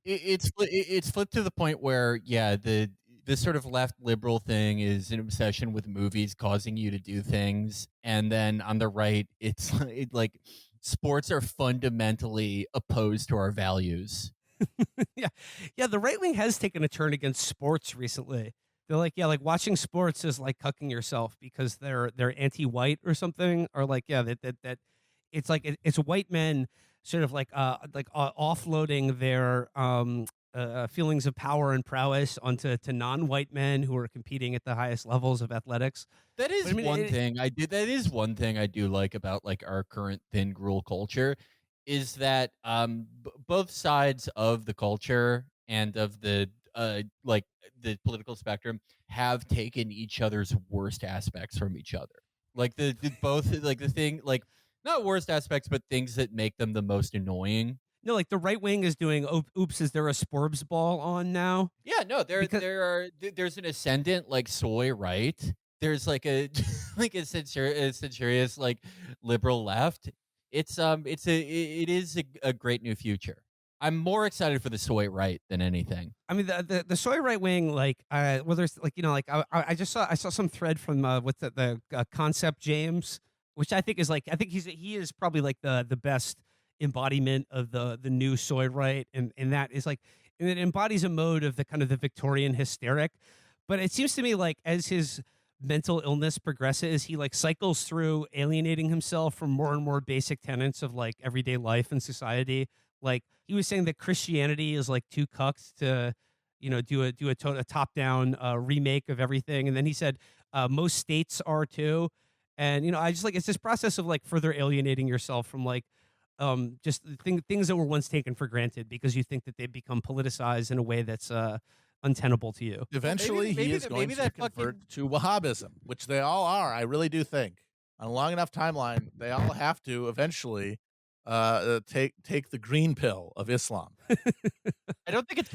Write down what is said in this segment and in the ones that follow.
it's flipped to the point where the sort of left liberal thing is an obsession with movies causing you to do things, and then on the right it's like sports are fundamentally opposed to our values. Yeah. Yeah. The right wing has taken a turn against sports recently. They're like, yeah, like watching sports is like cucking yourself because they're anti-white or something, or like, yeah, that it's like it's white men sort of like offloading their feelings of power and prowess onto to non-white men who are competing at the highest levels of athletics. That But is I mean, one thing I do. That is one thing I do like about like our current thin gruel culture, is that both sides of the culture and of the like the political spectrum have taken each other's worst aspects from each other. Like the both like the thing like not worst aspects, but things that make them the most annoying. no, like the right wing is doing. Oops, is there a Sporbs ball on now? Yeah, no, Because there's an ascendant like soy right. There's like a like a censorious like liberal left. It is a great new future. I'm more excited for the soy right than anything. I mean, the soy right wing, like, well, there's like, like I just saw some thread from what's the concept James, which I think is like, I think he is probably like the best embodiment of the new soy right, and that is like, and it embodies a mode of the kind of the Victorian hysteric, but it seems to me like as his mental illness progresses, he like cycles through alienating himself from more and more basic tenets of like everyday life and society. Like he was saying that Christianity is like too cucked to, do a top down remake of everything, and then he said most states are too, and I just like it's this process of like further alienating yourself from like just things that were once taken for granted because you think that they've become politicized in a way that's untenable to you. Eventually, he is going to convert to Wahhabism, which they all are. I really do think on a long enough timeline, they all have to eventually take the green pill of Islam. I don't think it's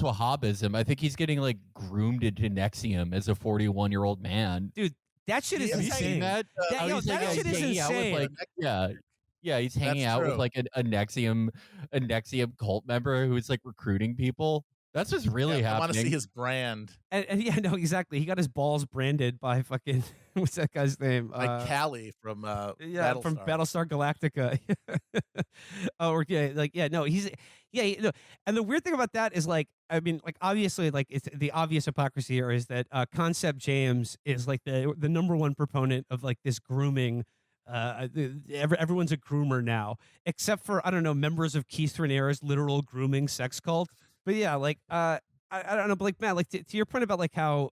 Wahhabism. I think he's getting like groomed into Nexium as a 41-year-old man. Dude, that shit is Have you insane. seen that? That shit is insane. Yeah, he's hanging out with like a Nexium cult member who's like recruiting people. That's what's really happening. I want to see his brand. And yeah, no, exactly. He got his balls branded by fucking what's that guy's name? Like Callie from from Battlestar Galactica. And the weird thing about that is like, I mean, like obviously, like it's the obvious hypocrisy here is that Concept James is like the number one proponent of like this grooming. Everyone's a groomer now, except for I don't know members of Keith Raniere's literal grooming sex cult. But yeah, like I don't know, but like Matt, like to your point about like how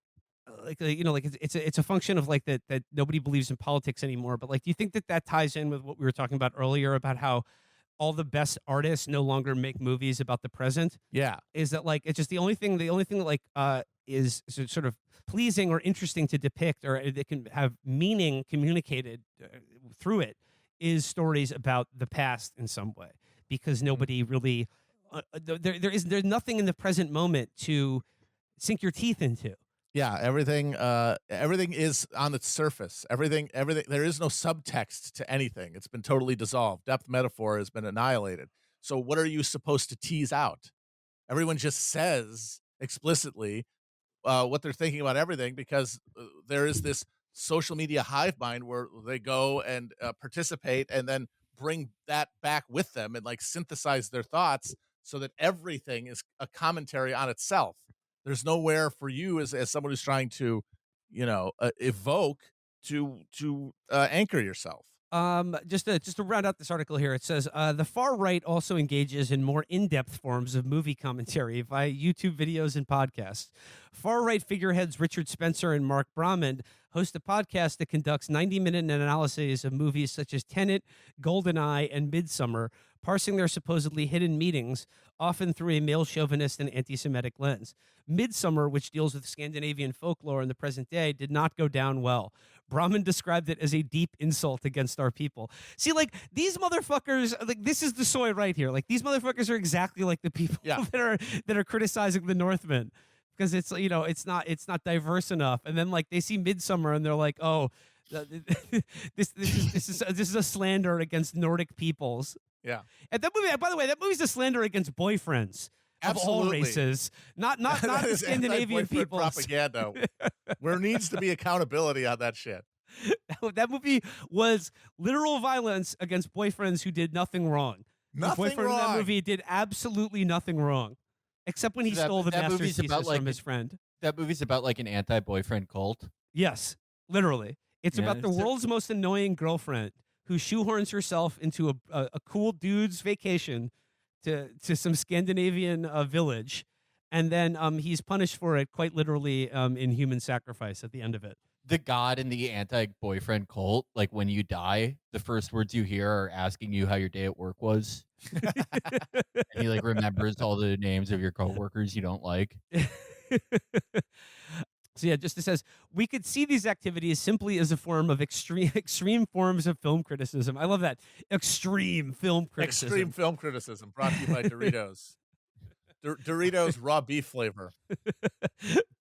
like it's a function of like that nobody believes in politics anymore. But like, do you think that ties in with what we were talking about earlier about how all the best artists no longer make movies about the present? Yeah, is that like it's just the only thing that like is sort of pleasing or interesting to depict, or that can have meaning communicated through it, is stories about the past in some way, because nobody really there's nothing in the present moment to sink your teeth into. Yeah, everything is on its surface. Everything. There is no subtext to anything. It's been totally dissolved. Depth metaphor has been annihilated. So what are you supposed to tease out? Everyone just says explicitly what they're thinking about everything, because there is this social media hive mind where they go and participate and then bring that back with them and like synthesize their thoughts so that everything is a commentary on itself. There's nowhere for you as someone who's trying to, evoke to anchor yourself. Just to round out this article here, it says the far right also engages in more in-depth forms of movie commentary via YouTube videos and podcasts. Far right figureheads Richard Spencer and Mark Brahman host a podcast that conducts 90-minute analyses of movies such as Tenet, GoldenEye, and Midsummer, parsing their supposedly hidden meanings, often through a male chauvinist and anti-Semitic lens. Midsummer, which deals with Scandinavian folklore in the present day, did not go down well. Brahman described it as a deep insult against our people. See, like, these motherfuckers, like, this is the soy right here. Like, these motherfuckers are exactly like the people that are criticizing the Northmen, because it's, it's not diverse enough. And then like they see Midsummer and they're like, oh, this is a slander against Nordic peoples. Yeah. And that movie, by the way, that movie's a slander against boyfriends. of all Absolutely. races, not That the is Scandinavian anti-boyfriend people. propaganda. There needs to be accountability on that shit. That movie was literal violence against boyfriends who did nothing wrong. The Nothing boyfriend in that wrong. movie did absolutely nothing wrong, except when he So stole the that master's movie's about, thesis like, from his friend. That movie's about like an anti-boyfriend cult. Yes, literally. It's Yeah, about the so- world's most annoying girlfriend who shoehorns herself into a cool dude's vacation to some Scandinavian village, and then he's punished for it quite literally in human sacrifice at the end of it. The god in the anti-boyfriend cult, like when you die, the first words you hear are asking you how your day at work was. And he like remembers all the names of your coworkers you don't like. So yeah, just it says we could see these activities simply as a form of extreme forms of film criticism. I love that, extreme film criticism. Extreme film criticism brought to you by Doritos. Doritos raw beef flavor.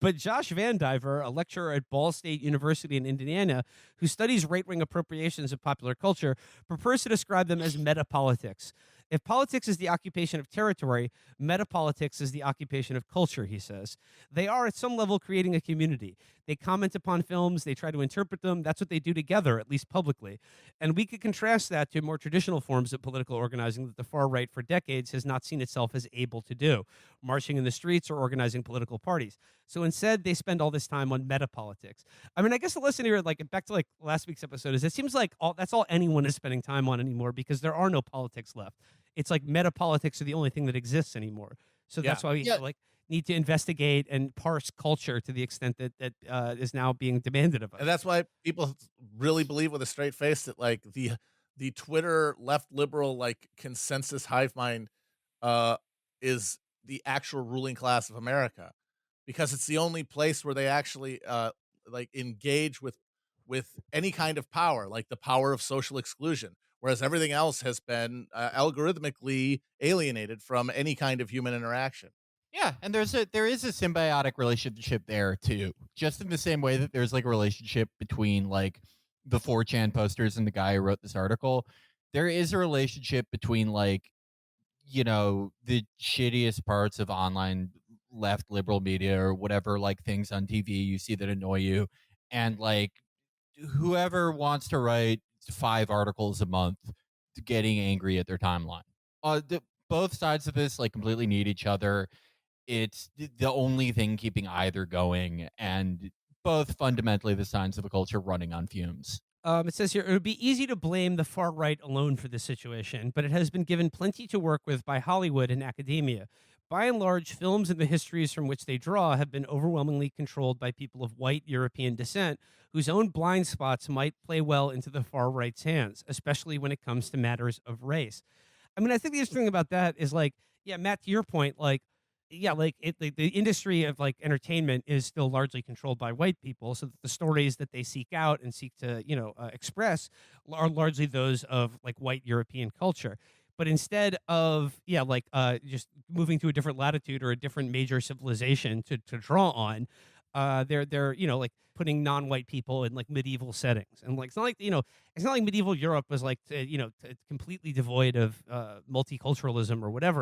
But Josh Van Diver, a lecturer at Ball State University in Indiana, who studies right-wing appropriations of popular culture, prefers to describe them as metapolitics. If politics is the occupation of territory, metapolitics is the occupation of culture, he says. They are, at some level, creating a community. They comment upon films, they try to interpret them. That's what they do together, at least publicly. And we could contrast that to more traditional forms of political organizing that the far right for decades has not seen itself as able to do, marching in the streets or organizing political parties. So instead, they spend all this time on metapolitics. I mean, I guess the lesson here, like back to like last week's episode, is it seems like that's all anyone is spending time on anymore because there are no politics left. It's like metapolitics are the only thing that exists anymore. So that's why we like need to investigate and parse culture to the extent that is now being demanded of us. And that's why people really believe with a straight face that like the Twitter left liberal like consensus hive mind is the actual ruling class of America, because it's the only place where they actually like engage with any kind of power, like the power of social exclusion, whereas everything else has been algorithmically alienated from any kind of human interaction. Yeah, and there is a symbiotic relationship there too. Just in the same way that there's like a relationship between like the 4chan posters and the guy who wrote this article, there is a relationship between like, you know, the shittiest parts of online left liberal media or whatever, like things on TV you see that annoy you, and like whoever wants to write 5 articles a month getting angry at their timeline. Both sides of this like completely need each other. It's the only thing keeping either going, and both fundamentally the signs of a culture running on fumes. It says here, it would be easy to blame the far right alone for this situation, but it has been given plenty to work with by Hollywood and academia. By and large, films and the histories from which they draw have been overwhelmingly controlled by people of white European descent, whose own blind spots might play well into the far right's hands, especially when it comes to matters of race. I mean, I think the interesting thing about that is like, yeah, Matt, to your point, like, yeah, like the industry of like entertainment is still largely controlled by white people, so that the stories that they seek out and seek to, express are largely those of like white European culture. But instead of just moving to a different latitude or a different major civilization to draw on, they're like putting non-white people in like medieval settings, and like it's not like medieval Europe was like completely devoid of multiculturalism or whatever.